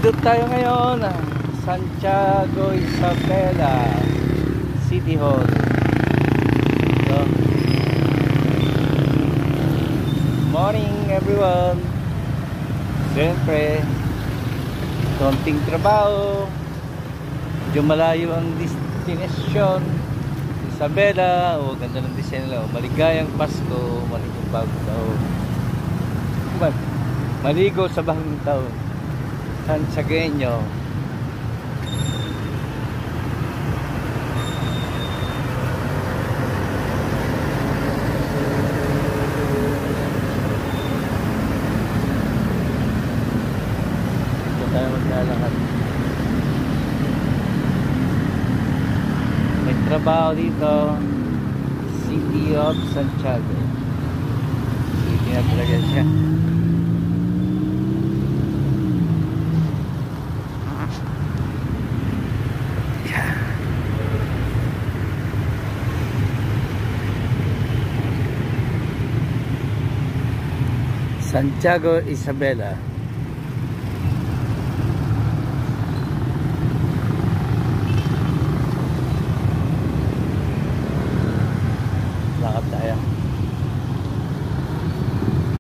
Dito tayo ngayon, Santiago Isabela City Hall. So, morning everyone. Siyempre, konting trabaho, medyo malayo ang destination. Isabela, ganda ng design nila. Maligayang Pasko, maligayang bagong taon. Maligo sa bagong taon. Santiagueño. Dito tayo maglalakad. May trabaho dito. City of Santiago. City na talaga siya. Santiago Isabela.